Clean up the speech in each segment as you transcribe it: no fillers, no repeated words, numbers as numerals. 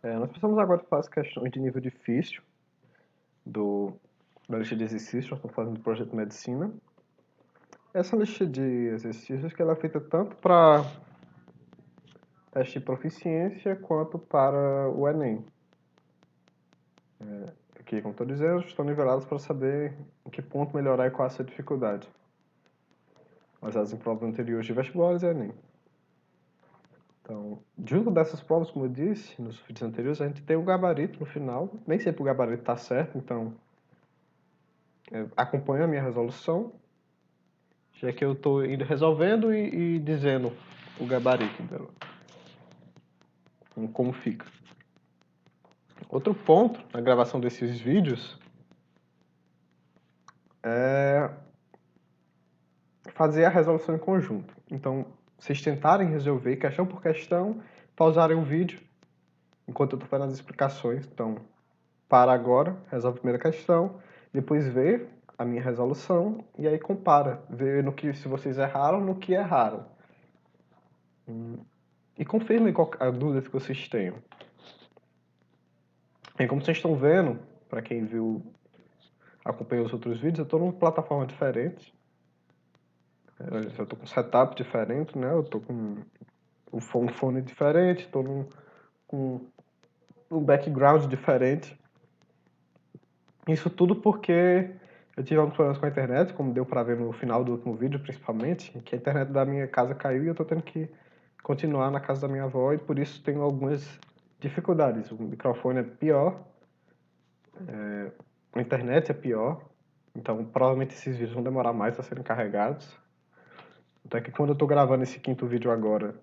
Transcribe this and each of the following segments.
Nós passamos agora para as questões de nível difícil da lista de exercícios. Nós estamos fazendo o projeto de medicina. Essa lista de exercícios que ela é feita tanto para teste de proficiência quanto para o Enem. Aqui, como estou dizendo, estão nivelados para saber em que ponto melhorar e qual a sua dificuldade. Baseados em provas anteriores de vestibulares e Enem. Então, junto dessas provas, como eu disse nos vídeos anteriores, a gente tem um gabarito no final. Nem sempre o gabarito está certo, então acompanha a minha resolução, já que eu estou indo resolvendo e dizendo o gabarito dela, como fica. Outro ponto na gravação desses vídeos é fazer a resolução em conjunto. Então, vocês tentarem resolver questão por questão, pausarem o vídeo enquanto eu estou fazendo as explicações. Então, para agora, resolve a primeira questão, depois vê a minha resolução e aí compara, vê no que se vocês erraram, no que erraram. E confirmem a dúvida que vocês tenham. E como vocês estão vendo, para quem acompanhou os outros vídeos, eu estou numa plataforma diferente. Eu estou com um setup diferente, né? Eu estou com um fone diferente, estou com um background diferente. Isso tudo porque eu tive alguns problemas com a internet, como deu para ver no final do último vídeo, principalmente, que a internet da minha casa caiu e eu estou tendo que continuar na casa da minha avó e por isso tenho algumas dificuldades. O microfone é pior, a internet é pior, então provavelmente esses vídeos vão demorar mais a serem carregados. Até que quando eu estou gravando esse quinto vídeo agora,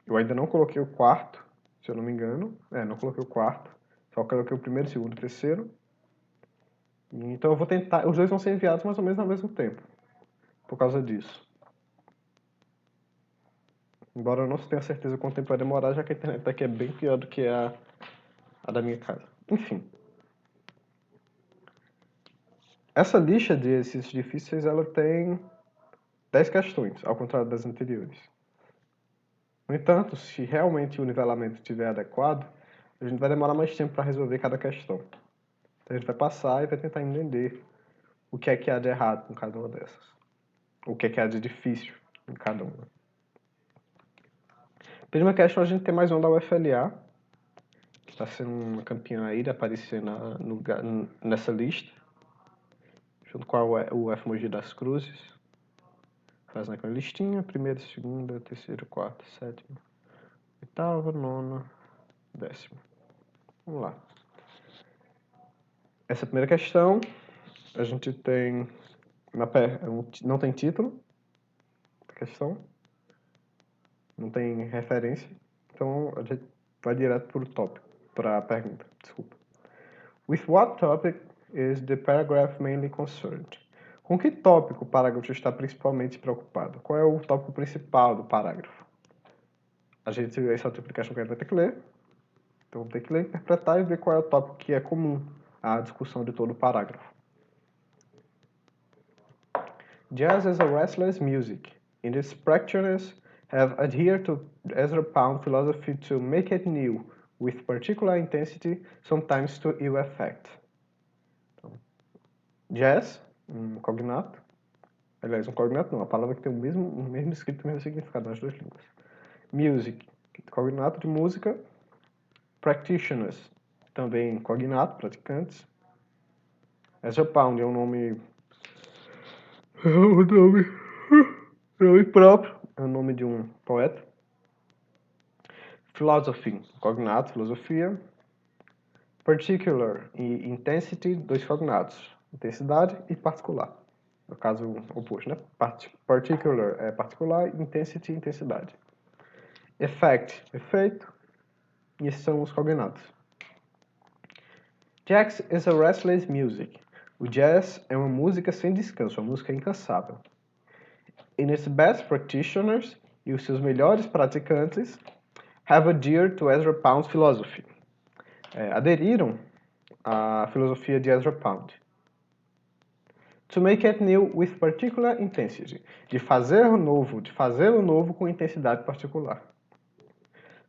eu ainda não coloquei o quarto, se eu não me engano. Não coloquei o quarto, só coloquei o primeiro, segundo e terceiro. Então eu vou tentar, os dois vão ser enviados mais ou menos ao mesmo tempo, por causa disso. Embora eu não tenha certeza quanto tempo vai demorar, já que a internet daqui é bem pior do que a da minha casa. Enfim. Essa lista de exercícios difíceis, ela tem 10 questões, ao contrário das anteriores. No entanto, se realmente o nivelamento estiver adequado, a gente vai demorar mais tempo para resolver cada questão. Então a gente vai passar e vai tentar entender o que é que há de errado com cada uma dessas. O que é que há de difícil em cada uma. Primeira questão, a gente tem mais uma da UFLA, que está sendo uma campeã aí de aparecer nessa lista, junto com o UFMogi das Cruzes. Faz naquela listinha, primeira, segunda, terceira, quarta, sétima, oitava, nona, décima. Vamos lá. Essa primeira questão, a gente tem, não tem título, a questão, não tem referência, então a gente vai direto para a pergunta, desculpa. With what topic is the paragraph mainly concerned? Com que tópico o parágrafo está principalmente preocupado? Qual é o tópico principal do parágrafo? Esse é o tipo de questão que a gente vai ter que ler. Então, vamos ter que ler, interpretar e ver qual é o tópico que é comum à discussão de todo o parágrafo. Jazz is a restless music. In its practitioners have adhered to Ezra Pound philosophy to make it new, with particular intensity, sometimes to ill effect. Então, jazz, um cognato. Aliás, um cognato não, a palavra que tem o mesmo escrito, o mesmo significado nas duas línguas. Music, cognato de música. Practitioners, também cognato, praticantes. Ezra Pound é um nome próprio, é o nome de um poeta. Philosophy, cognato, filosofia. Particular e intensity, dois cognatos, intensidade e particular. No caso oposto, né? Particular é particular, intensity, intensidade. Effect, efeito, e esses são os cognatos. Jazz is a restless music. O jazz é uma música sem descanso, uma música incansável. In its best practitioners, e os seus melhores praticantes, have adhered to Ezra Pound's philosophy. Aderiram à filosofia de Ezra Pound. To make it new with particular intensity. De fazê-lo novo com intensidade particular.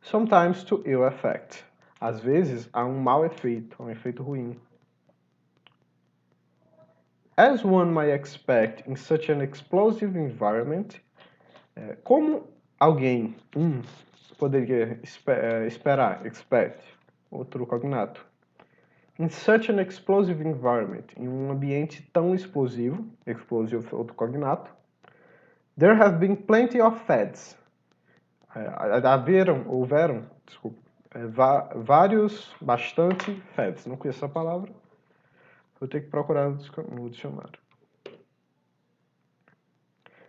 Sometimes to ill effect. Às vezes, há um mau efeito, um efeito ruim. As one might expect in such an explosive environment, como alguém, poderia esperar, expect, outro cognato. In such an explosive environment, em um ambiente tão explosivo, explosive, outro cognato, there have been plenty of fads. Houveram, bastante fads. Não conheço essa palavra. Vou ter que procurar no dicionário.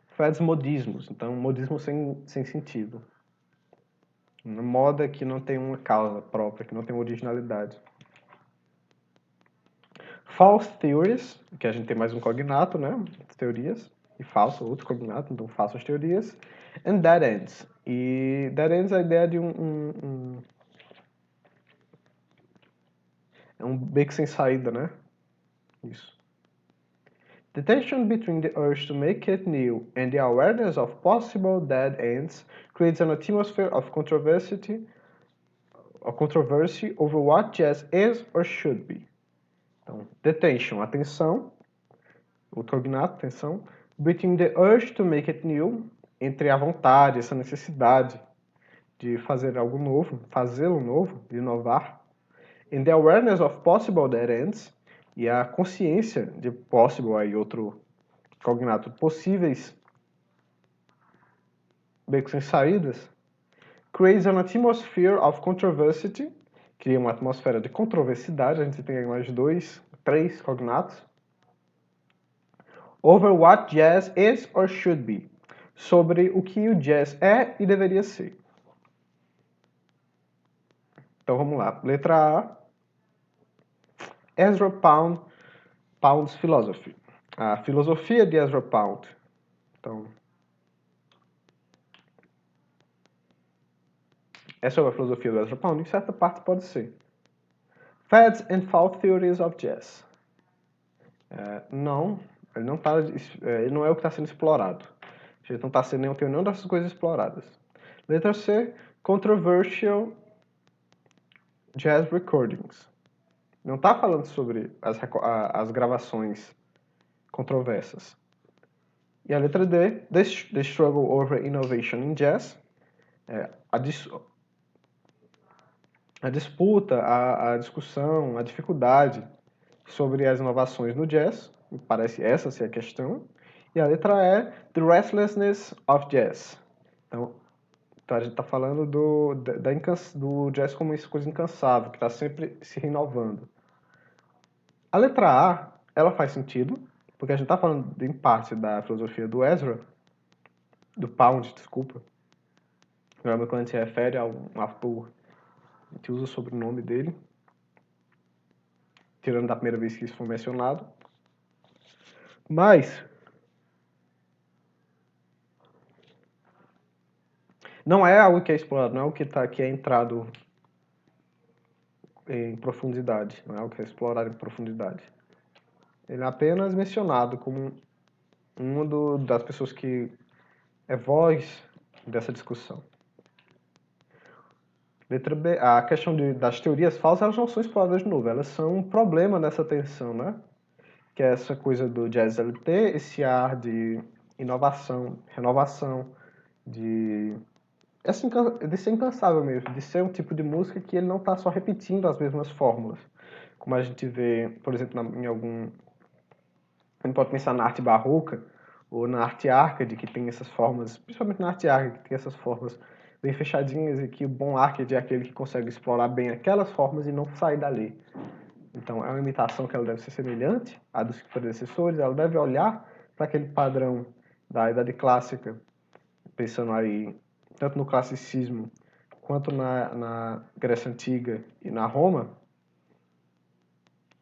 Fads, modismos. Então, modismo sem sentido. Uma moda que não tem uma causa própria, que não tem uma originalidade. False theories, que a gente tem mais um cognato, né? Teorias. E falso, outro cognato, então falsas teorias. And dead ends. E dead ends é a ideia de um beco sem saída, né? Isso. The tension between the urge to make it new and the awareness of possible dead ends creates an atmosphere of controversy over what jazz is or should be. Então, the tension, a tensão, o cognato, tensão, between the urge to make it new, entre a vontade, essa necessidade de fazer algo novo, fazê-lo novo, de inovar, and the awareness of possible dead ends, e a consciência de possible, aí outro cognato, possíveis becos sem saídas, creates an atmosphere of controversy, cria uma atmosfera de controversidade, a gente tem mais 3 cognatos, over what jazz is or should be, sobre o que o jazz é e deveria ser. Então vamos lá, letra A, Ezra Pound's Philosophy. A filosofia de Ezra Pound. Então, essa é a filosofia do Ezra Pound? Em certa parte pode ser. Fads and False Theories of Jazz. Não, ele não é o que está sendo explorado. A gente não está sendo nenhuma dessas coisas exploradas. Letra C, Controversial Jazz Recordings. Não está falando sobre as gravações controversas. E a letra D, The Struggle over Innovation in Jazz. A disputa, a discussão, a dificuldade sobre as inovações no jazz. Me parece essa ser a questão. E a letra E, The Restlessness of Jazz. Então a gente está falando do jazz como uma coisa incansável, que está sempre se renovando. A letra A, ela faz sentido, porque a gente está falando, em parte, da filosofia do Ezra, do Pound, desculpa. Geralmente, quando a gente se refere a um autor, a gente usa o sobrenome dele, tirando da primeira vez que isso foi mencionado. Mas não é algo que é explorado, não é algo que é entrado em profundidade, não é algo que é explorado em profundidade. Ele é apenas mencionado como uma das pessoas que é voz dessa discussão. Letra B, a questão das teorias falsas, elas não são exploradas de novo, elas são um problema nessa tensão, né? Que é essa coisa do jazz LT, esse ar de inovação, renovação, de ser incansável mesmo, de ser um tipo de música que ele não está só repetindo as mesmas fórmulas. Como a gente vê, por exemplo, a gente pode pensar na arte barroca ou na arte arcade, que tem essas formas, principalmente na arte arcade, que tem essas formas bem fechadinhas e que o bom arcade é aquele que consegue explorar bem aquelas formas e não sair dali. Então, é uma imitação que ela deve ser semelhante à dos predecessores, ela deve olhar para aquele padrão da Idade Clássica, pensando aí tanto no classicismo quanto na Grécia Antiga e na Roma,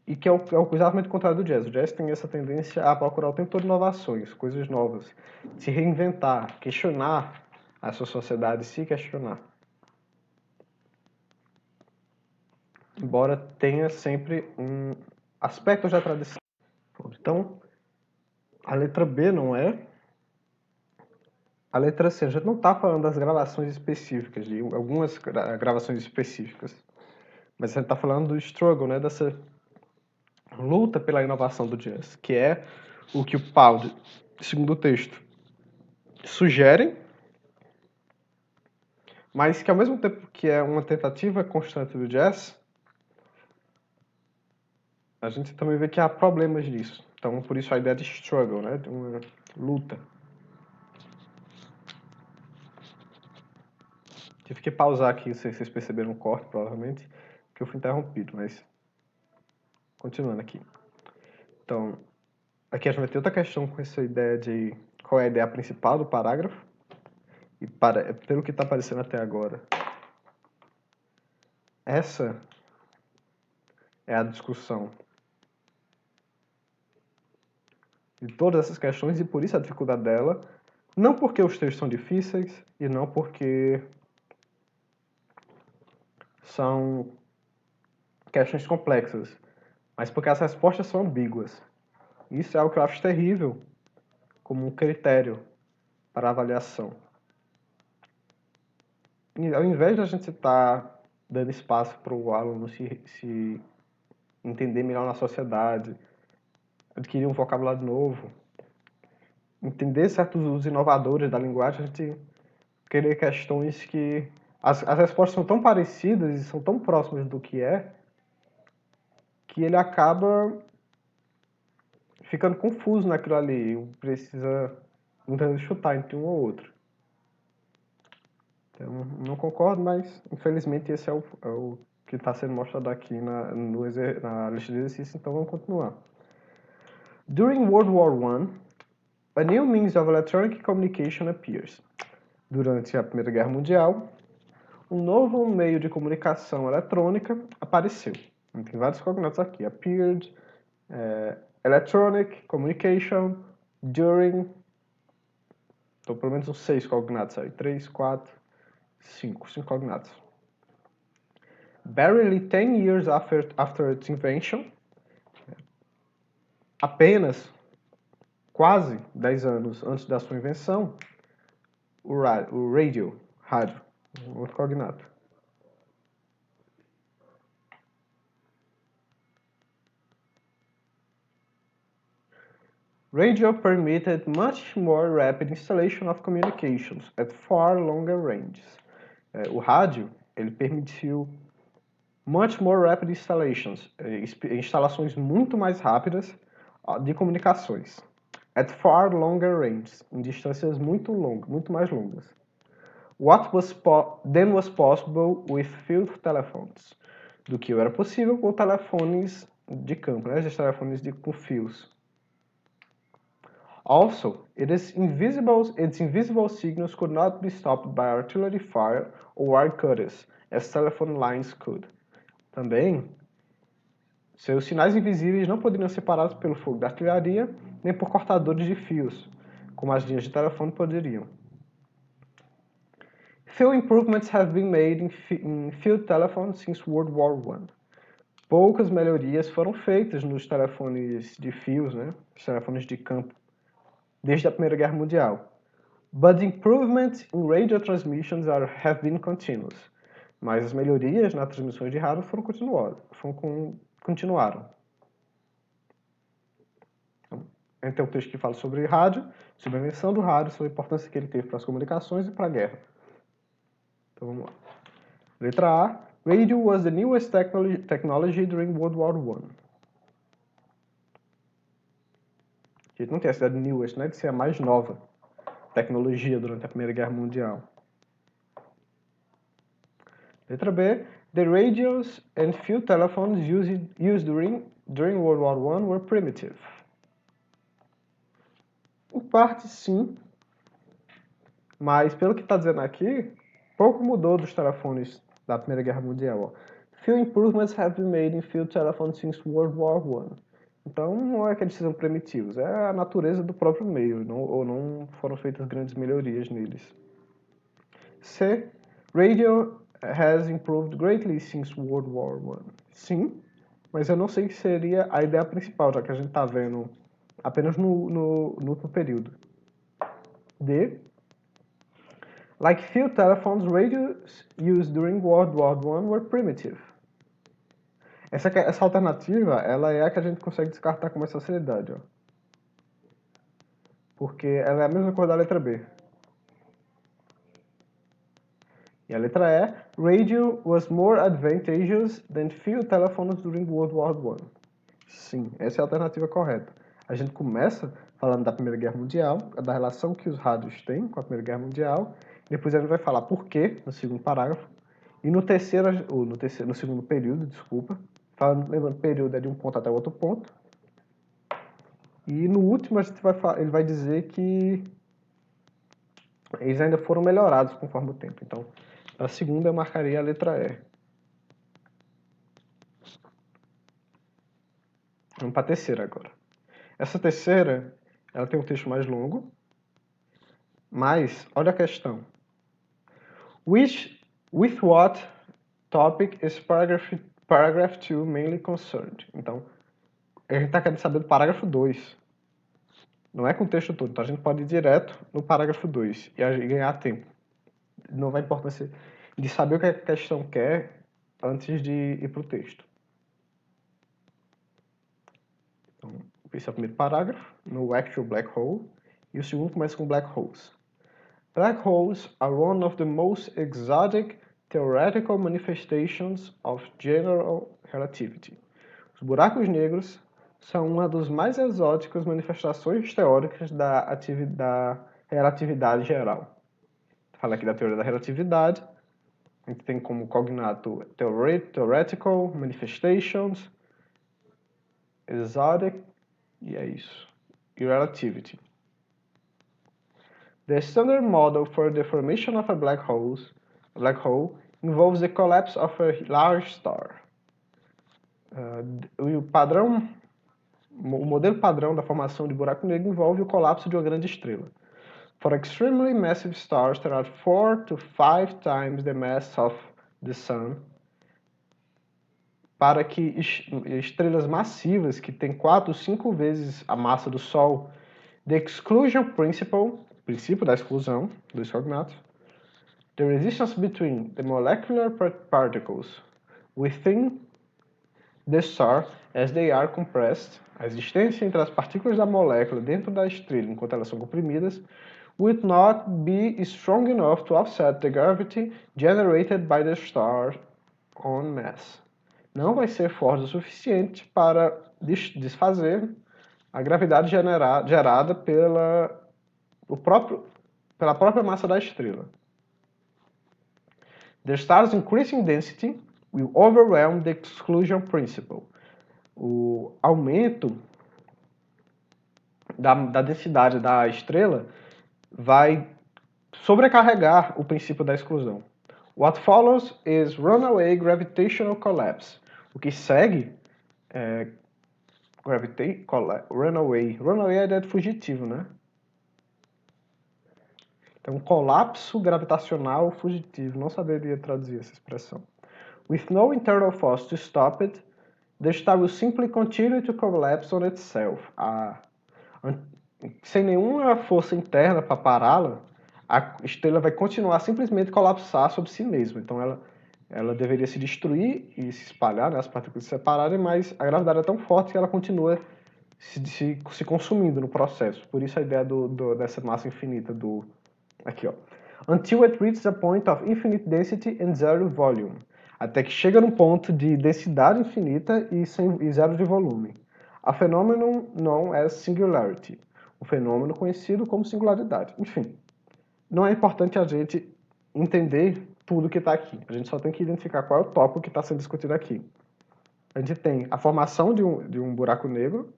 e que é exatamente o contrário do jazz. O jazz tem essa tendência a procurar o tempo todo inovações, coisas novas, se reinventar, questionar a sua sociedade, se questionar. Embora tenha sempre um aspecto da tradição. Então, a letra B não é. A letra C, a gente não está falando das gravações específicas, de algumas gravações específicas. Mas a gente está falando do struggle, né? Dessa luta pela inovação do jazz, que é o que o Pound, segundo o texto, sugere, mas que ao mesmo tempo que é uma tentativa constante do jazz, a gente também vê que há problemas nisso. Então, por isso a ideia de struggle, né? De uma luta. Tive que pausar aqui, não sei se vocês perceberam o corte, provavelmente, que eu fui interrompido, mas continuando aqui. Então, aqui a gente vai ter outra questão com essa ideia de qual é a ideia principal do parágrafo. E pelo que está aparecendo até agora, essa é a discussão de todas essas questões e por isso a dificuldade dela, não porque os textos são difíceis e não porque são questões complexas, mas porque as respostas são ambíguas. Isso é algo que eu acho terrível como um critério para avaliação. E ao invés de a gente estar dando espaço para o aluno se entender melhor na sociedade, adquirir um vocabulário novo, entender certos usos inovadores da linguagem, a gente querer questões que as respostas são tão parecidas e são tão próximas do que ele acaba ficando confuso naquilo ali, precisa muitas vezes chutar entre um ou outro. Então, não concordo, mas infelizmente esse é o que está sendo mostrado aqui na lista de exercícios, então vamos continuar. During World War I, a new means of electronic communication appears. Durante a Primeira Guerra Mundial, um novo meio de comunicação eletrônica apareceu. Tem vários cognatos aqui. Appeared, electronic communication, during. Então, pelo menos uns 6 cognatos aí. 3, 4, 5. 5 cognatos. Barely 10 years after its invention, apenas quase 10 anos antes da sua invenção, o rádio, outro cognato. Radio permitted much more rapid installation of communications at far longer ranges. O rádio, ele permitiu much more rapid installations, instalações muito mais rápidas de comunicações. At far longer ranges, em distâncias muito longas, muito mais longas. What was then was possible with field telephones. Do que era possível com telefones de campo, né? Esses telefones com fios. Also, its invisible signals could not be stopped by artillery fire or wire cutters, as telephone lines could. Também, seus sinais invisíveis não poderiam ser parados pelo fogo da artilharia, nem por cortadores de fios, como as linhas de telefone poderiam. Few improvements have been made in field telephones since World War I. Poucas melhorias foram feitas nos telefones de fios, né? Os telefones de campo, desde a Primeira Guerra Mundial. But improvements in radio transmissions have been continuous. Mas as melhorias nas transmissões de rádio continuaram. Então, tem um texto que fala sobre rádio, sobre a invenção do rádio, sobre a importância que ele teve para as comunicações e para a guerra. Então, vamos lá. Letra A. Radio was the newest technology during World War I. A gente não tem a cidade newest, né? De ser a mais nova tecnologia durante a Primeira Guerra Mundial. Letra B. The radios and field telephones used during World War I were primitive. Em parte, sim. Mas, pelo que está dizendo aqui, pouco mudou dos telefones da Primeira Guerra Mundial. Few improvements have been made in field telephones since World War I. Então, não é que eles sejam primitivos, é a natureza do próprio meio, ou não foram feitas grandes melhorias neles. C. Radio has improved greatly since World War I. Sim, mas eu não sei se seria a ideia principal, já que a gente está vendo apenas no último período. D. Like field telephones, radios used during World War I were primitive. Essa alternativa, ela é a que a gente consegue descartar com mais facilidade, ó. Porque ela é a mesma coisa da letra B. E a letra E, radio was more advantageous than field telephones during World War I. Sim, essa é a alternativa correta. A gente começa falando da Primeira Guerra Mundial, da relação que os rádios têm com a Primeira Guerra Mundial, depois a gente vai falar por quê, no segundo parágrafo, e no segundo período, desculpa, lembrando que o período é de um ponto até outro ponto, e no último ele vai dizer que eles ainda foram melhorados conforme o tempo. Então, para a segunda eu marcaria a letra E. Vamos para a terceira agora. Essa terceira, ela tem um texto mais longo, mas olha a questão. With what topic is paragraph 2 mainly concerned? Então, a gente está querendo saber do parágrafo 2. Não é com o texto todo, então a gente pode ir direto no parágrafo 2 e ganhar tempo. Não vai importância de saber o que a questão quer antes de ir para o texto. Então, esse é o primeiro parágrafo, no actual black hole, e o segundo começa com black holes. Black holes are one of the most exotic theoretical manifestations of general relativity. Os buracos negros são uma das mais exóticas manifestações teóricas da relatividade geral. Fala aqui da teoria da relatividade. A gente tem como cognato theoretical manifestations, exotic, e é isso, e relativity. The standard model for the formation of a black hole involves the collapse of a large star. O modelo padrão da formação de buraco negro envolve o colapso de uma grande estrela. For extremely massive stars that are 4 to 5 times the mass of the Sun, para que estrelas massivas que têm 4 ou 5 vezes a massa do Sol, the exclusion principle, princípio da exclusão, dos cognatos, the resistance between the molecular particles within the star as they are compressed, a existência entre as partículas da molécula dentro da estrela enquanto elas são comprimidas, would not be strong enough to offset the gravity generated by the star on mass. Não vai ser forte o suficiente para desfazer a gravidade gerada pela própria massa da estrela. The star's increasing density will overwhelm the exclusion principle. O aumento da densidade da estrela vai sobrecarregar o princípio da exclusão. What follows is runaway gravitational collapse. O que segue é runaway. Runaway é a ideia de fugitivo, né? Então, colapso gravitacional fugitivo. Não saberia traduzir essa expressão. With no internal force to stop it, the star will simply continue to collapse on itself. Sem nenhuma força interna para pará-la, a estrela vai continuar simplesmente colapsar sobre si mesma. Então ela deveria se destruir e se espalhar, né, as partículas se separarem, mas a gravidade é tão forte que ela continua se consumindo no processo. Por isso a ideia dessa massa infinita aqui, ó. Until it reaches a point of infinite density and zero volume. Até que chega num ponto de densidade infinita e zero de volume. A phenomenon known as singularity. Um fenômeno conhecido como singularidade. Enfim, não é importante a gente entender tudo que está aqui. A gente só tem que identificar qual é o tópico que está sendo discutido aqui. A gente tem a formação de um buraco negro.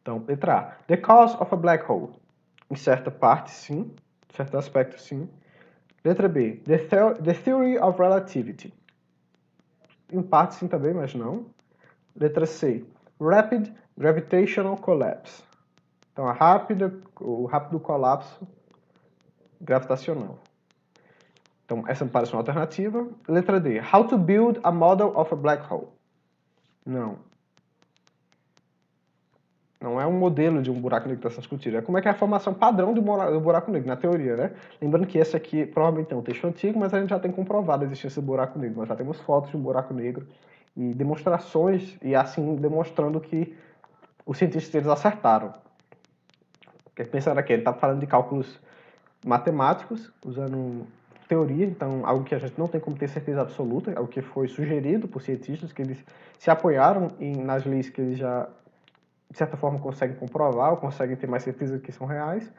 Então, letra A. The cause of a black hole. Em certa parte, sim. Em certo aspecto, sim. Letra B. The theory of relativity. Em parte, sim também, mas não. Letra C. Rapid gravitational collapse. Então, o rápido colapso gravitacional. Então, essa me parece uma alternativa. Letra D. How to build a model of a black hole. Não. Não é um modelo de um buraco negro que está sendo discutido. É como é que é a formação padrão do buraco negro, na teoria, né? Lembrando que esse aqui provavelmente é um texto antigo, mas a gente já tem comprovado a existência do buraco negro. Nós já temos fotos de um buraco negro e demonstrações, e assim demonstrando que os cientistas eles acertaram. Porque pensando aqui, ele está falando de cálculos matemáticos, usando teoria, então algo que a gente não tem como ter certeza absoluta, algo que foi sugerido por cientistas, que eles se apoiaram nas leis que eles já, de certa forma, conseguem comprovar, ou conseguem ter mais certeza que são reais,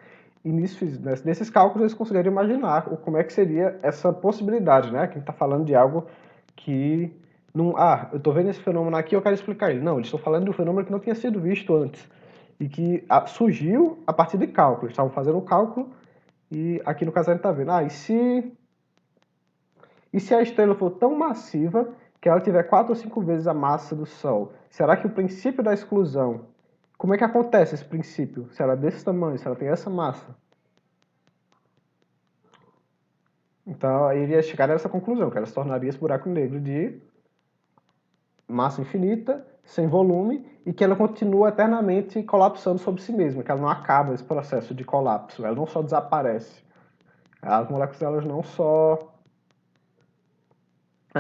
e nesses cálculos eles conseguiram imaginar como é que seria essa possibilidade, né? Que a gente está falando de algo que não, eu estou vendo esse fenômeno aqui, eu quero explicar ele. Não, eles estão falando de um fenômeno que não tinha sido visto antes e que surgiu a partir de cálculos. Estavam fazendo um cálculo e aqui no caso a gente está vendo, e se a estrela for tão massiva que ela tiver 4 ou 5 vezes a massa do Sol, será que o princípio da exclusão, como é que acontece esse princípio? Se ela é desse tamanho, se ela tem essa massa? Então, aí iria chegar a essa conclusão, que ela se tornaria esse buraco negro de massa infinita, sem volume, e que ela continua eternamente colapsando sobre si mesma, que ela não acaba esse processo de colapso, ela não só desaparece. As moléculas elas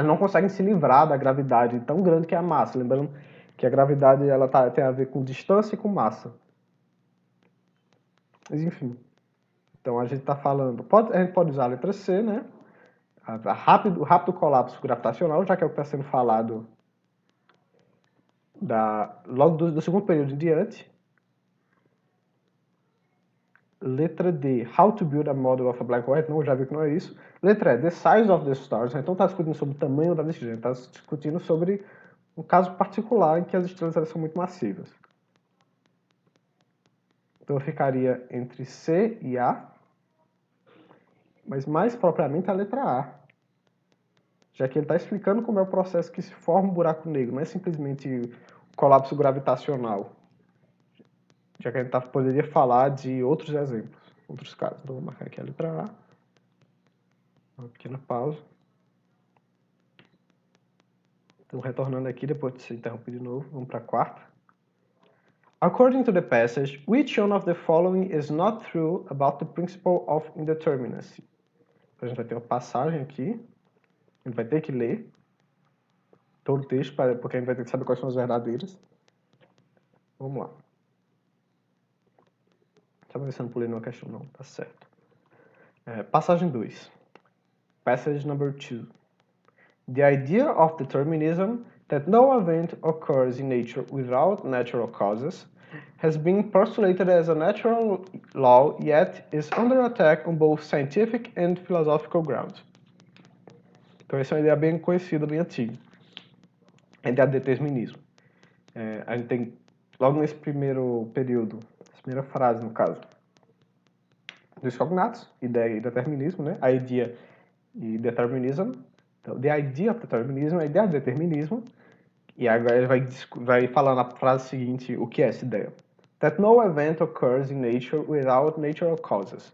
não conseguem se livrar da gravidade tão grande que é a massa. Lembrando que a gravidade ela tem a ver com distância e com massa. Mas enfim. Então a gente está falando. A gente pode usar a letra C, né? O rápido colapso gravitacional, já que é o que está sendo falado logo do segundo período em diante. Letra D, How to build a model of a black hole. Não, já viu que não é isso. Letra E, The size of the stars. Então está discutindo sobre o tamanho das estrelas. Está discutindo sobre um caso particular em que as estrelas elas são muito massivas. Então eu ficaria entre C e A, mas mais propriamente a letra A, já que ele está explicando como é o processo que se forma um buraco negro, não é simplesmente o colapso gravitacional, já que a gente poderia falar de outros exemplos, outros casos. Então vou marcar aqui a letra A, uma pequena pausa. Então retornando aqui, depois de se interromper de novo, vamos para a quarta. According to the passage, which one of the following is not true about the principle of indeterminacy? Então, a gente vai ter uma passagem aqui, a gente vai ter que ler todo o texto, porque a gente vai ter que saber quais são as verdadeiras. Vamos lá. Estava ver se eu não pulei nenhuma questão, não. Tá certo. Passagem 2. Passage number 2. The idea of determinism, that no event occurs in nature without natural causes, has been postulated as a natural law, yet is under attack on both scientific and philosophical grounds. Então, essa é uma ideia bem conhecida, bem antiga. A ideia de determinismo. A gente tem, logo nesse primeiro período, essa primeira frase, no caso, dos cognatos, ideia e determinismo, né? A idea e determinism. Então, the idea of determinism, a ideia de determinismo. E agora ele vai falar na frase seguinte o que é essa ideia. That no event occurs in nature without natural causes.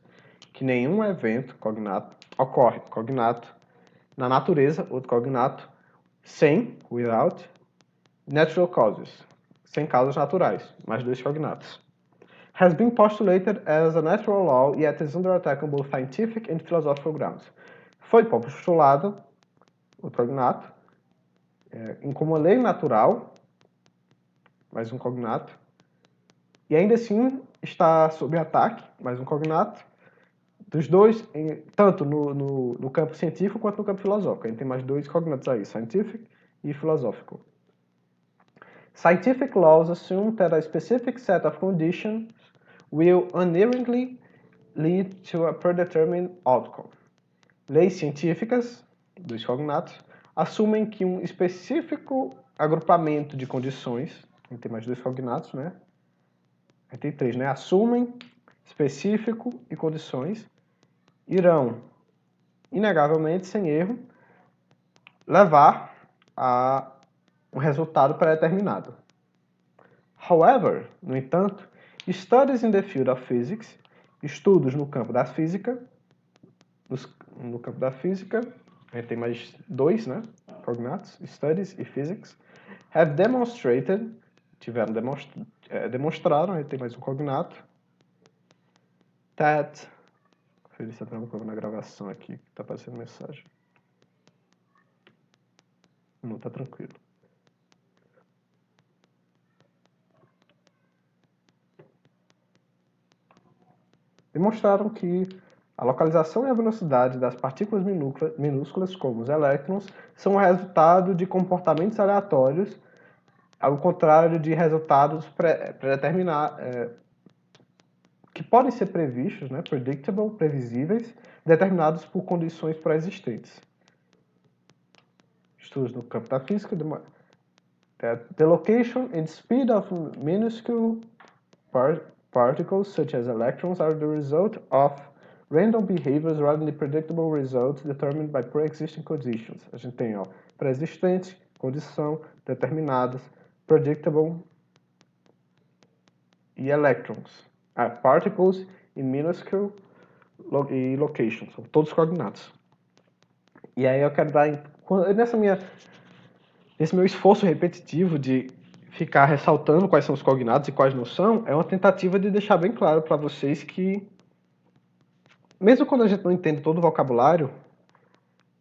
Que nenhum evento cognato ocorre, cognato, na natureza, outro cognato, sem, without, natural causes, sem causas naturais, mais dois cognatos. Has been postulated as a natural law, yet is under attack on both scientific and philosophical grounds. Foi postulado, o cognato, como uma lei natural, mais um cognato, e ainda assim está sob ataque, mais um cognato, dos dois, tanto no campo científico quanto no campo filosófico. A gente tem mais dois cognatos aí, scientific e philosophical. Scientific laws assume that a specific set of conditions will unerringly lead to a predetermined outcome. Leis científicas, dos cognatos, assumem que um específico agrupamento de condições, a gente tem mais dois cognatos, né? A gente tem três, né? Assumem, específico e condições, irão, inegavelmente, sem erro, levar a um resultado pré-determinado. However, no entanto, studies in the field of physics, estudos no campo da física, no campo da física, a gente tem mais dois, né? Cognatos, studies e physics, have demonstrated, demonstraram, aí tem mais um cognato. That... Ele está trabalhando na gravação aqui, que está aparecendo mensagem. Não, está tranquilo. Demonstraram que a localização e a velocidade das partículas minúsculas, como os elétrons, são o resultado de comportamentos aleatórios, ao contrário de resultados pré-determinados, que podem ser previstos, né, predictable, previsíveis, determinados por condições pré-existentes. Estudos no campo da física, the location and speed of minuscule particles, such as electrons, are the result of random behaviors rather than predictable results determined by pre-existing conditions. A gente tem, pré-existente, condição, determinadas, predictable e electrons. Particles e minuscule e location, são todos coordenados. E aí eu quero dar, nesse meu esforço repetitivo de ficar ressaltando quais são os cognatos e quais não são, é uma tentativa de deixar bem claro para vocês que, mesmo quando a gente não entende todo o vocabulário,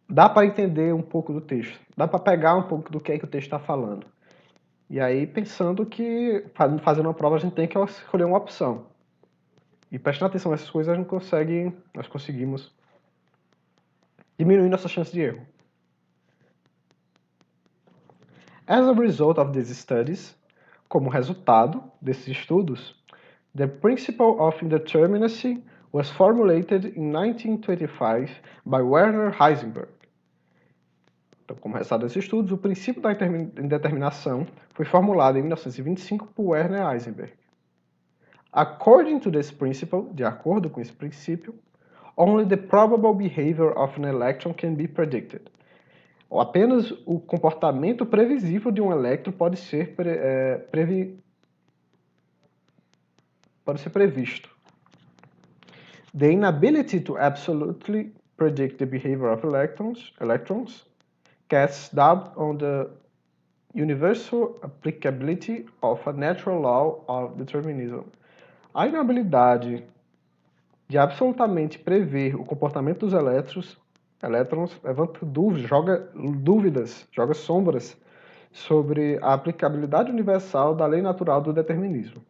dá para entender um pouco do texto, dá para pegar um pouco do que é que o texto está falando. E aí, pensando que, fazendo uma prova, a gente tem que escolher uma opção. E prestando atenção nessas coisas, nós conseguimos diminuir nossa chance de erro. As a result of these studies, como resultado desses estudos, the principle of indeterminacy was formulated in 1925 by Werner Heisenberg. Então, como resultado desses estudos, o princípio da indeterminação foi formulado em 1925 por Werner Heisenberg. According to this principle, de acordo com esse princípio, only the probable behavior of an electron can be predicted. Apenas o comportamento previsível de um elétron pode ser previsto. The inability to absolutely predict the behavior of electrons casts doubt on the universal applicability of a natural law of determinism. A inabilidade de absolutamente prever o comportamento dos elétrons levanta dúvidas, joga sombras sobre a aplicabilidade universal da lei natural do determinismo.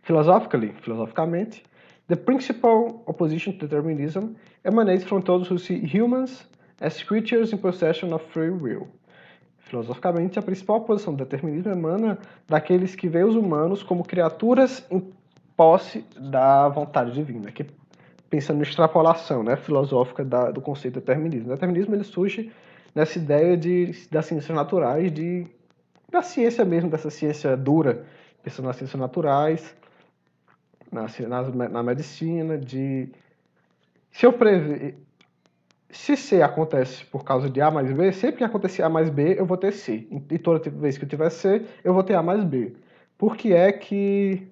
Filosoficamente, the principal opposition to determinism emanates from those who see humans as creatures in possession of free will. Filosoficamente, a principal oposição do determinismo emana daqueles que veem os humanos como criaturas em posse da vontade divina, aqui pensando na extrapolação, né, filosófica do conceito de determinismo. O determinismo ele surge nessa ideia das ciências naturais, da ciência mesmo, dessa ciência dura, pensando nas ciências naturais, na medicina, se C acontece por causa de A mais B, sempre que acontecer A mais B, eu vou ter C. E toda vez que eu tiver C, eu vou ter A mais B. Por que é que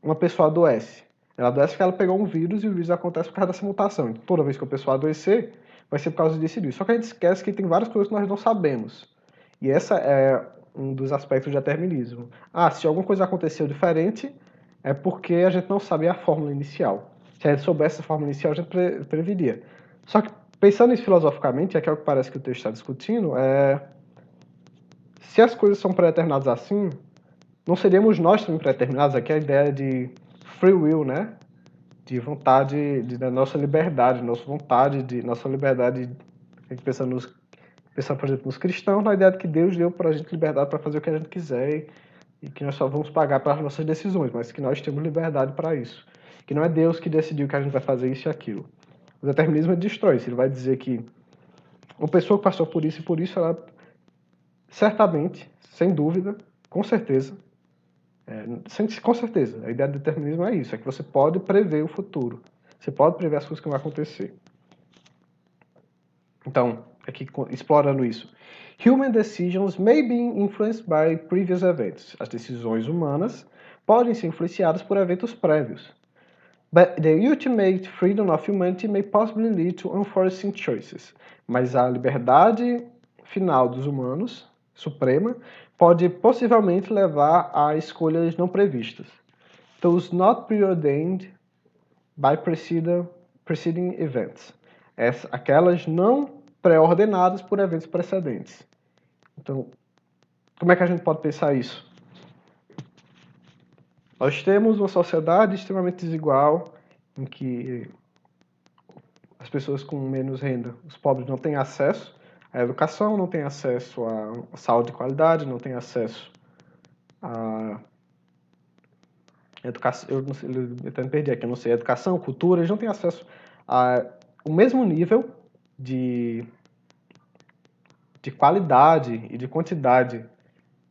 uma pessoa adoece? Ela adoece porque ela pegou um vírus e o vírus acontece por causa dessa mutação. Então, toda vez que a pessoa adoecer, vai ser por causa disso e disso. Só que a gente esquece que tem várias coisas que nós não sabemos. E essa é um dos aspectos do determinismo. Se alguma coisa aconteceu diferente, é porque a gente não sabe a fórmula inicial. Se a gente soubesse a fórmula inicial, a gente previria. Só que, pensando nisso filosoficamente, que é o que parece que o texto está discutindo, se as coisas são pré-determinadas assim, não seríamos nós também pré-determinados? Aqui é a ideia de free will, né? De vontade, da nossa liberdade, nossa liberdade, a gente pensa, por exemplo, nos cristãos, na ideia de que Deus deu para a gente liberdade para fazer o que a gente quiser e que nós só vamos pagar pelas nossas decisões, mas que nós temos liberdade para isso. Que não é Deus que decidiu que a gente vai fazer isso e aquilo. O determinismo destrói isso. Ele vai dizer que uma pessoa que passou por isso e por isso, ela certamente, sem dúvida, com certeza, a ideia do determinismo é isso, é que você pode prever o futuro. Você pode prever as coisas que vão acontecer. Então, aqui explorando isso. Human decisions may be influenced by previous events. As decisões humanas podem ser influenciadas por eventos prévios. But the ultimate freedom of humanity may possibly lead to unforeseen choices. Mas a liberdade final dos humanos Suprema pode possivelmente levar a escolhas não previstas. Those not preordained by preceding events. Aquelas não pré-ordenadas por eventos precedentes. Então, como é que a gente pode pensar isso? Nós temos uma sociedade extremamente desigual, em que as pessoas com menos renda, os pobres, não têm acesso à educação, não têm acesso à saúde de qualidade, não têm acesso à educação, eu não sei, eu até me perdi aqui, eu não sei, educação, cultura, eles não têm acesso ao mesmo nível de qualidade e de quantidade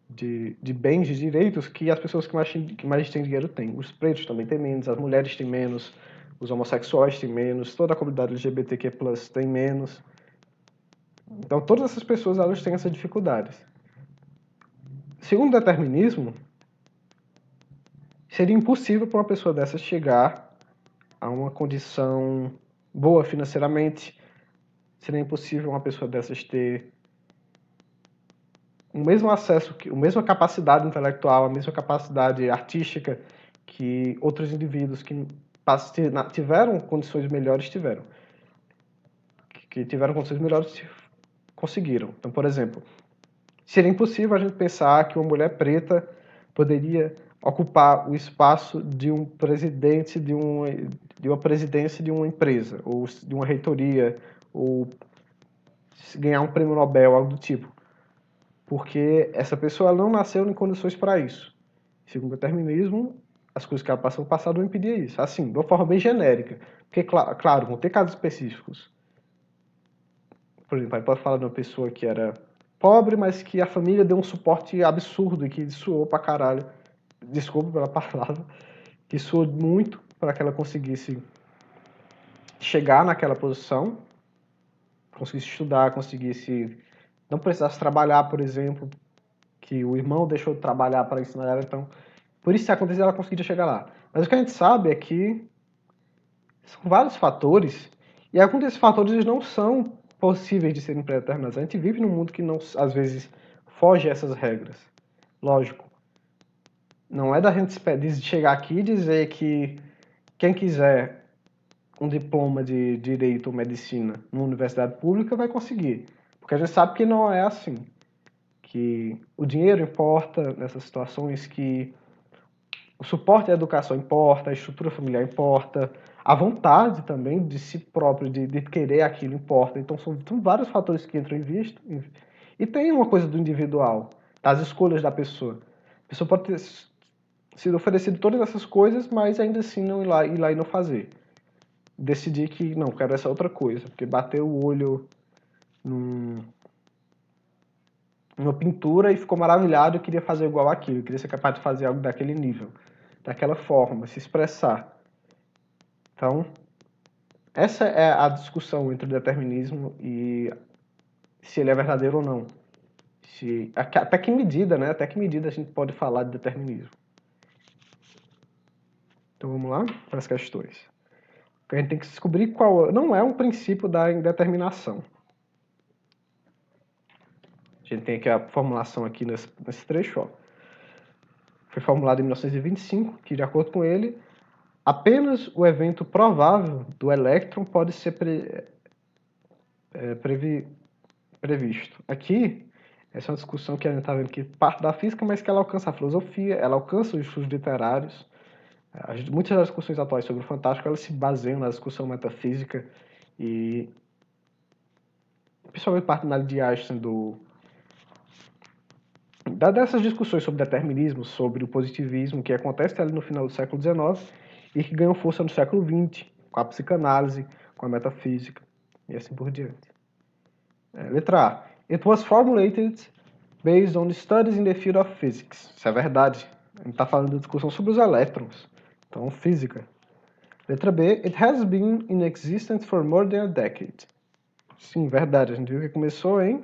de bens e direitos que as pessoas que mais têm dinheiro têm. Os pretos também têm menos, as mulheres têm menos, os homossexuais têm menos, toda a comunidade LGBTQ+ tem menos. Então, todas essas pessoas, elas têm essas dificuldades. Segundo o determinismo, seria impossível para uma pessoa dessa chegar a uma condição boa financeiramente. Seria impossível uma pessoa dessas ter o mesmo acesso, a mesma capacidade intelectual, a mesma capacidade artística que outros indivíduos que tiveram condições melhores tiveram. Que tiveram condições melhores conseguiram. Então, por exemplo, seria impossível a gente pensar que uma mulher preta poderia ocupar o espaço de um presidente de uma presidência de uma empresa, ou de uma reitoria, ou ganhar um prêmio Nobel, algo do tipo. Porque essa pessoa não nasceu em condições para isso. Segundo o determinismo, as coisas que ela passou no passado não impediam isso. Assim, de uma forma bem genérica. Porque, claro, vão ter casos específicos. Por exemplo, aí pode falar de uma pessoa que era pobre, mas que a família deu um suporte absurdo e que suou pra caralho. Desculpa pela palavra. Que suou muito para que ela conseguisse chegar naquela posição, conseguisse estudar, conseguisse não precisasse trabalhar, por exemplo, que o irmão deixou de trabalhar para ensinar ela, então por isso, se acontecer, ela conseguiria chegar lá. Mas o que a gente sabe é que são vários fatores, e alguns desses fatores eles não são possíveis de serem pré-determinados. A gente vive num mundo que, não, às vezes, foge a essas regras. Lógico. Não é da gente chegar aqui e dizer que quem quiser um diploma de Direito ou Medicina numa universidade pública vai conseguir. Porque a gente sabe que não é assim. Que o dinheiro importa nessas situações, que o suporte à educação importa, a estrutura familiar importa, a vontade também de si próprio, de querer aquilo importa. Então, são vários fatores que entram em vista. E tem uma coisa do individual, das escolhas da pessoa. A pessoa pode ter sido oferecido todas essas coisas, mas ainda assim não ir lá e não fazer. Decidir que, não, quero essa outra coisa, porque bateu o olho numa pintura e ficou maravilhado e queria fazer igual aquilo, queria ser capaz de fazer algo daquele nível, daquela forma, se expressar. Então, essa é a discussão entre o determinismo e se ele é verdadeiro ou não. Até que medida, né? Até que medida a gente pode falar de determinismo. Então vamos lá para as questões. A gente tem que descobrir qual não é um princípio da indeterminação. A gente tem aqui a formulação aqui nesse trecho. Ó. Foi formulado em 1925, que de acordo com ele, apenas o evento provável do elétron pode ser previsto. Aqui, essa é uma discussão que a gente está vendo que parte da física, mas que ela alcança a filosofia, ela alcança os estudos literários. Muitas das discussões atuais sobre o fantástico, elas se baseiam na discussão metafísica e principalmente parte da de Einstein dessas discussões sobre determinismo, sobre o positivismo, que acontece ali no final do século XIX e que ganham força no século XX, com a psicanálise, com a metafísica e assim por diante. Letra A. It was formulated based on studies in the field of physics. Isso é verdade. A gente está falando de discussão sobre os elétrons. Então, física. Letra B. It has been in existence for more than a decade. Sim, verdade. A gente viu que começou em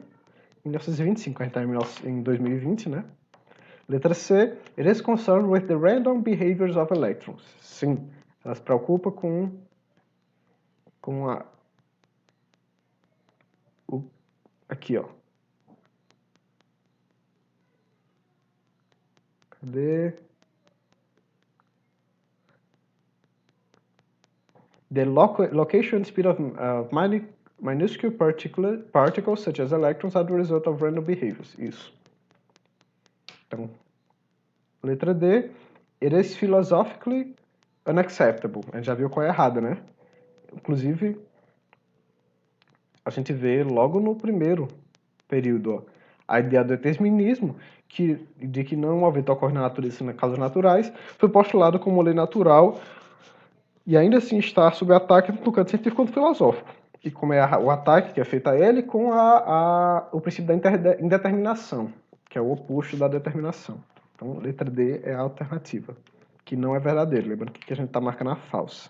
1925. A gente está em 2020, né? Letra C. It is concerned with the random behaviors of electrons. Sim, ela se preocupa com aqui, ó. D. The location and speed of minuscule particles, such as electrons, are the result of random behaviors. Isso. Então, letra D. It is philosophically unacceptable. A gente já viu qual é a errada, né? Inclusive, a gente vê logo no primeiro período, ó, a ideia do determinismo, de que não um evento ocorre na natureza sem causas naturais, foi postulado como lei natural e ainda assim está sob ataque do campo científico quanto filosófico. E como é o ataque que é feito a ele com o princípio da indeterminação, que é o oposto da determinação. Então, letra D é a alternativa, que não é verdadeira. Lembrando que a gente está marcando a falsa.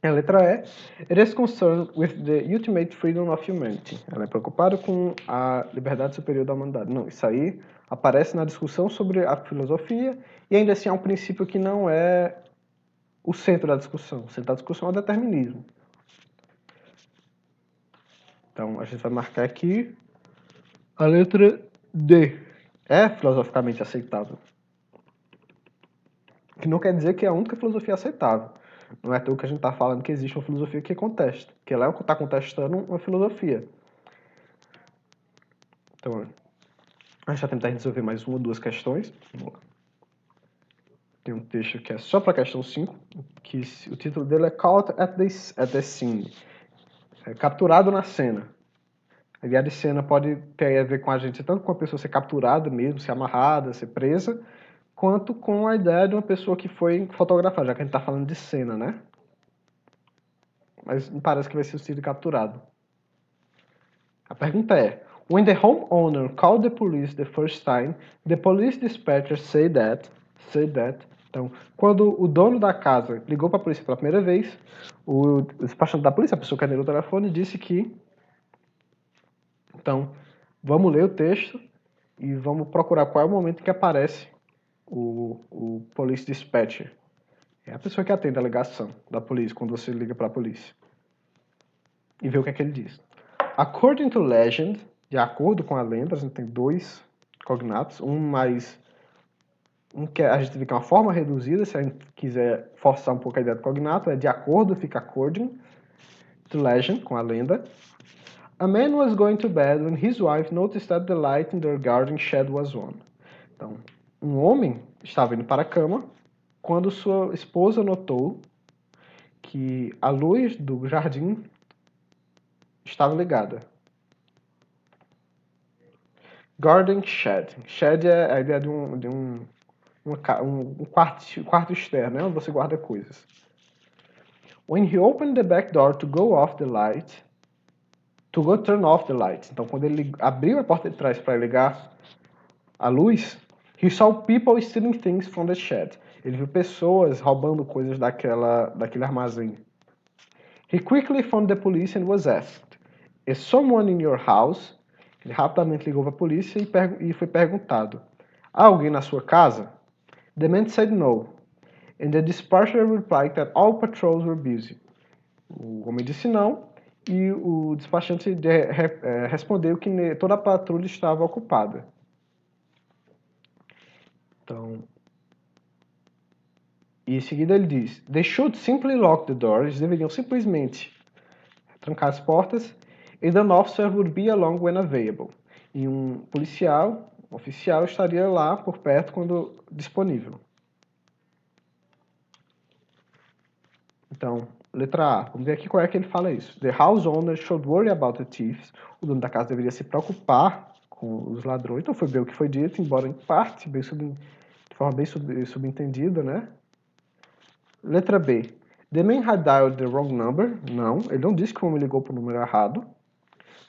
A letra E. It is concerned with the ultimate freedom of humanity. Ela é preocupada com a liberdade superior da humanidade. Não, isso aí aparece na discussão sobre a filosofia e ainda assim é um princípio que não é o centro da discussão. O centro da discussão é o determinismo. Então, a gente vai marcar aqui a letra D. É filosoficamente aceitável. Que não quer dizer que é a única filosofia aceitável. Não é tudo que a gente está falando que existe uma filosofia que contesta. Que ela está contestando uma filosofia. Então, a gente vai tentar resolver mais uma ou duas questões. Vamos lá. Tem um texto que é só para a questão 5, que o título dele é Caught at the Scene. É capturado na cena. A ideia de cena pode ter a ver com a gente, tanto com a pessoa ser capturada mesmo, ser amarrada, ser presa, quanto com a ideia de uma pessoa que foi fotografada, já que a gente está falando de cena, né? Mas não parece que vai ser o sentido capturado. A pergunta é: When the homeowner called the police the first time, the police dispatcher said that. Então, quando o dono da casa ligou para a polícia pela primeira vez, o despachante da polícia, a pessoa que atendeu o telefone, disse que... Então, vamos ler o texto e vamos procurar qual é o momento que aparece o police dispatcher. É a pessoa que atende a ligação da polícia, quando você liga para a polícia. E vê o que é que ele diz. According to legend, de acordo com a lenda, a gente tem dois cognatos, que a gente vê que é uma forma reduzida, se a gente quiser forçar um pouco a ideia do cognato, é de acordo, fica according to legend, com a lenda. A man was going to bed when his wife noticed that the light in their garden shed was on. Então, um homem estava indo para a cama quando sua esposa notou que a luz do jardim estava ligada. Garden shed. Shed é a ideia de um quarto externo, né, onde você guarda coisas. When he opened the back door to go turn off the light. Então, quando ele abriu a porta de trás para ligar a luz, he saw people stealing things from the shed. Ele viu pessoas roubando coisas daquele armazém. He quickly phoned the police and was asked, "Is someone in your house?" Ele rapidamente ligou para a polícia e foi perguntado, há alguém na sua casa? The man said no, and the dispatcher replied that all patrols were busy. O homem disse não, e o despachante respondeu que toda a patrulha estava ocupada. Então, e em seguida ele diz, they should simply lock the door, eles deveriam simplesmente trancar as portas, and an officer would be along when available. E um oficial estaria lá por perto quando disponível. Então, letra A. Vamos ver aqui qual é que ele fala isso. The house owner should worry about the thieves. O dono da casa deveria se preocupar com os ladrões. Então, foi bem o que foi dito, embora em parte, de forma bem subentendida, né? Letra B. The man had dialed the wrong number. Não, ele não disse que o homem ligou para o número errado.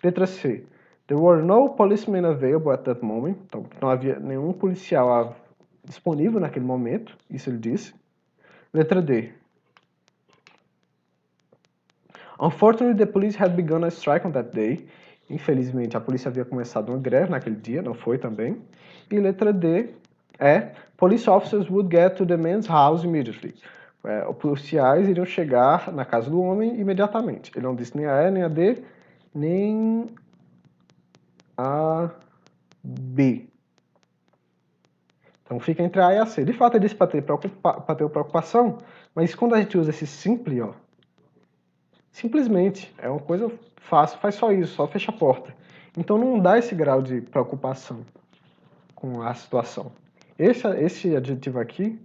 Letra C. There were no policemen available at that moment. Então, não havia nenhum policial disponível naquele momento. Isso ele disse. Letra D. Unfortunately, the police had begun a strike on that day. Infelizmente, a polícia havia começado uma greve naquele dia, não foi também. E letra D é police officers would get to the man's house immediately. Os policiais iriam chegar na casa do homem imediatamente. Ele não disse nem a E, nem a D, nem a B. Então fica entre A e a C. De fato, ele disse para ter preocupação, mas quando a gente usa esse simple, ó, simplesmente, é uma coisa fácil, faz só isso, só fecha a porta. Então não dá esse grau de preocupação com a situação. Esse adjetivo aqui,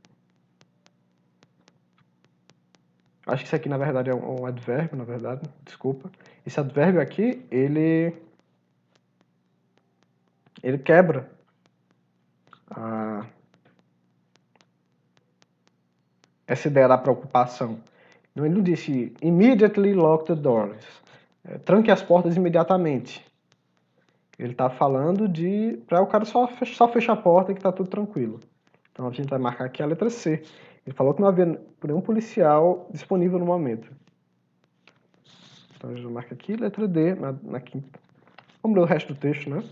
acho que isso aqui na verdade é um advérbio, na verdade, desculpa. Esse advérbio aqui, ele quebra essa ideia da preocupação. Ele não disse immediately lock the doors, tranque as portas imediatamente. Ele está falando para o cara só fechar a porta que está tudo tranquilo. Então a gente vai marcar aqui a letra C. Ele falou que não havia nenhum policial disponível no momento. Então a gente marca aqui letra D na quinta. Vamos ler o resto do texto, né?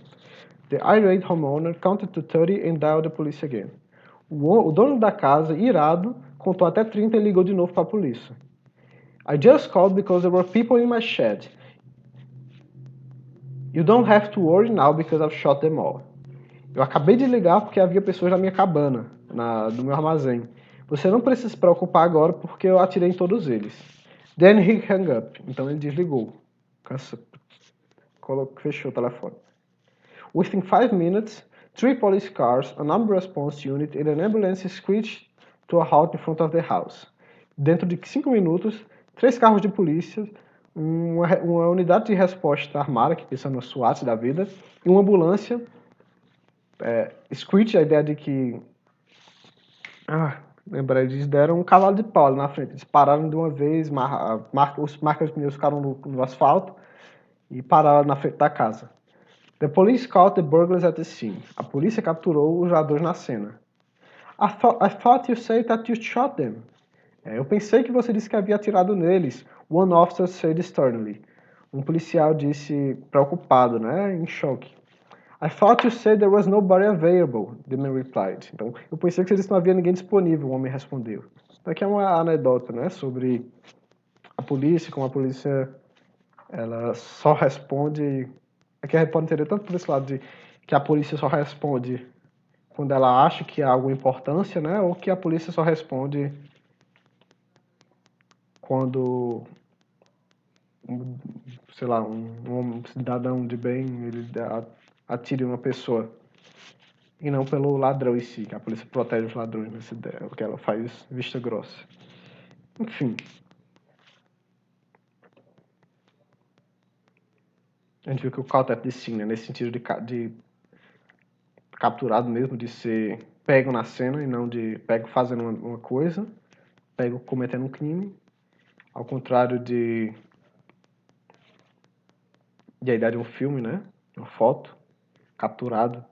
The irate homeowner counted to 30 and dialed the police again. O dono da casa, irado, contou até 30 e ligou de novo para a polícia. I just called because there were people in my shed. You don't have to worry now because I've shot them all. Eu acabei de ligar porque havia pessoas na minha cabana, no meu armazém. Você não precisa se preocupar agora porque eu atirei em todos eles. Then he hung up. Então ele desligou. Fechou o telefone. Within 5 minutes, 3 police cars, an ambulance response unit and an ambulance screeched to a halt in front of the house. Dentro de 5 minutos, 3 carros de polícia, uma unidade de resposta armada, que pensa no SWAT da vida, e uma ambulância. Screech, a ideia de que... lembrei, eles deram um cavalo de pau na frente. Eles pararam de uma vez, os marcas de pneus ficaram no asfalto e pararam na frente da casa. The police caught the burglars at the scene. A polícia capturou os ladrões na cena. I thought you said that you shot them. Eu pensei que você disse que havia atirado neles. One officer said sternly. Um policial disse preocupado, né, em choque. I thought you said there was nobody available, the man replied. Então, eu pensei que você disse que não havia ninguém disponível, o homem respondeu. Então, aqui é uma anedota, né, sobre a polícia, como a polícia, ela só responde... Aqui a gente pode entender tanto por esse lado de que a polícia só responde quando ela acha que há alguma importância, né, ou que a polícia só responde quando, sei lá, um cidadão de bem, ele atire uma pessoa. E não pelo ladrão em si, que a polícia protege os ladrões nessa ideia, porque ela faz vista grossa. Enfim. A gente viu que o caught at the scene, né, nesse sentido de capturado mesmo, de ser pego na cena e não de pego fazendo uma coisa, pego cometendo um crime, ao contrário de a ideia de um filme, né, uma foto, capturado.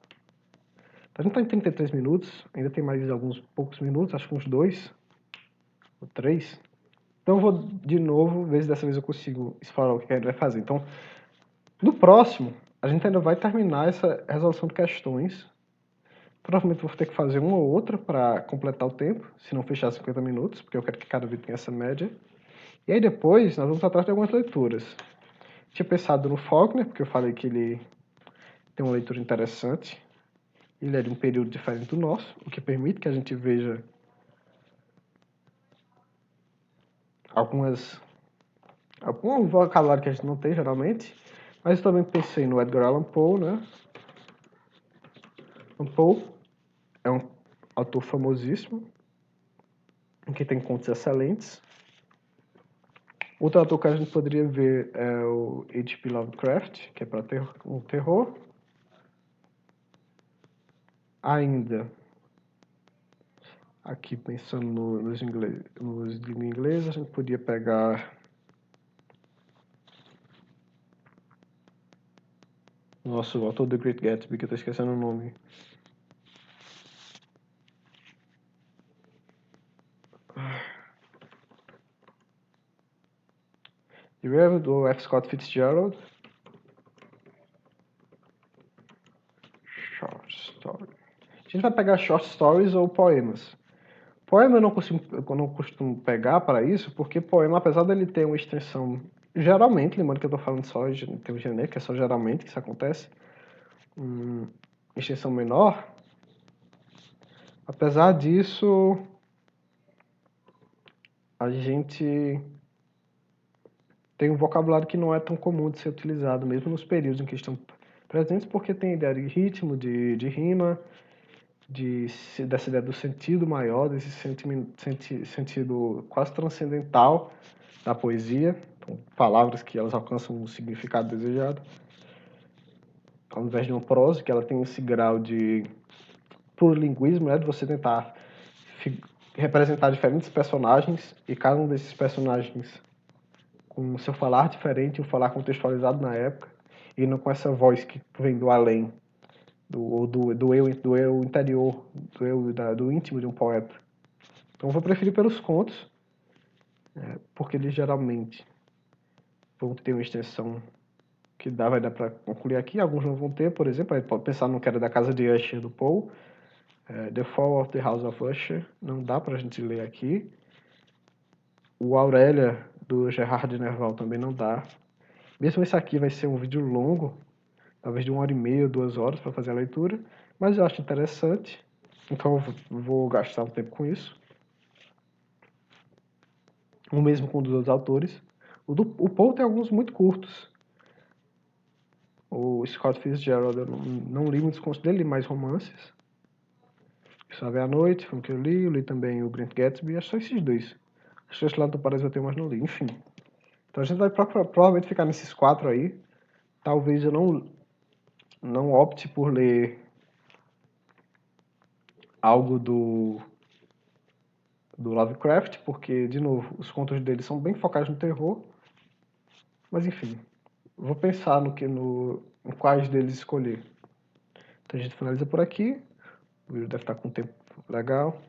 A gente está em 33 minutos, ainda tem mais alguns poucos minutos, acho que uns 2 ou 3. Então eu vou de novo ver se dessa vez eu consigo explorar o que a gente vai fazer. Então, no próximo, a gente ainda vai terminar essa resolução de questões. Provavelmente vou ter que fazer uma ou outra para completar o tempo, se não fechar 50 minutos, porque eu quero que cada vídeo tenha essa média. E aí depois nós vamos atrás de algumas leituras. Tinha pensado no Faulkner, porque eu falei que ele tem uma leitura interessante. Ele é de um período diferente do nosso, o que permite que a gente veja algum vocabulário que a gente não tem geralmente. Mas eu também pensei no Edgar Allan Poe, né? Allan Poe é um autor famosíssimo, que tem contos excelentes. Outro autor que a gente poderia ver é o H.P. Lovecraft, que é para um terror. Ainda, aqui pensando nos língua inglesa, a gente podia pegar nosso autor do Great Gatsby, que eu estou esquecendo o nome. The Reverend do F. Scott Fitzgerald. Short story. A gente vai pegar short stories ou poemas. Poema eu não costumo pegar para isso, porque poema, apesar dele ter uma extensão, geralmente, lembrando que eu estou falando só, tem um genérico, é só geralmente que isso acontece, extensão menor, Apesar disso, a gente tem um vocabulário que não é tão comum de ser utilizado, mesmo nos períodos em que estão presentes, porque tem ideia de ritmo, de rima, dessa ideia do sentido maior, desse sentido quase transcendental da poesia, então, palavras que elas alcançam um significado desejado, ao invés de uma prosa, que ela tem esse grau de plurilinguismo, né, de você tentar representar diferentes personagens e cada um desses personagens com o seu falar diferente, o falar contextualizado na época, e não com essa voz que vem do além, do eu interior, do íntimo de um poeta. Então eu vou preferir pelos contos, porque eles geralmente vão ter uma extensão que vai dar para concluir aqui, alguns não vão ter, por exemplo, a gente pode pensar no que era da Casa de Usher do Poe, The Fall of the House of Usher, não dá para a gente ler aqui. O Aurélia, do Gerard Nerval, também não dá. Mesmo esse aqui vai ser um vídeo longo, talvez de 1h30, 2 horas para fazer a leitura, mas eu acho interessante, então eu vou gastar um tempo com isso. O mesmo com um dos outros autores. O Poe tem alguns muito curtos. O Scott Fitzgerald, eu não li muitos contos dele, li mais romances. Sabe à Noite, foi o que eu li também o Grant Gatsby, acho só esses dois. Acho que esse lado do Paraíso eu tenho, mas não li, enfim. Então a gente vai provavelmente ficar nesses 4 aí. Talvez eu não opte por ler algo do Lovecraft, porque, de novo, os contos dele são bem focados no terror. Mas enfim, vou pensar em quais deles escolher. Então a gente finaliza por aqui. O vídeo deve estar com um tempo legal.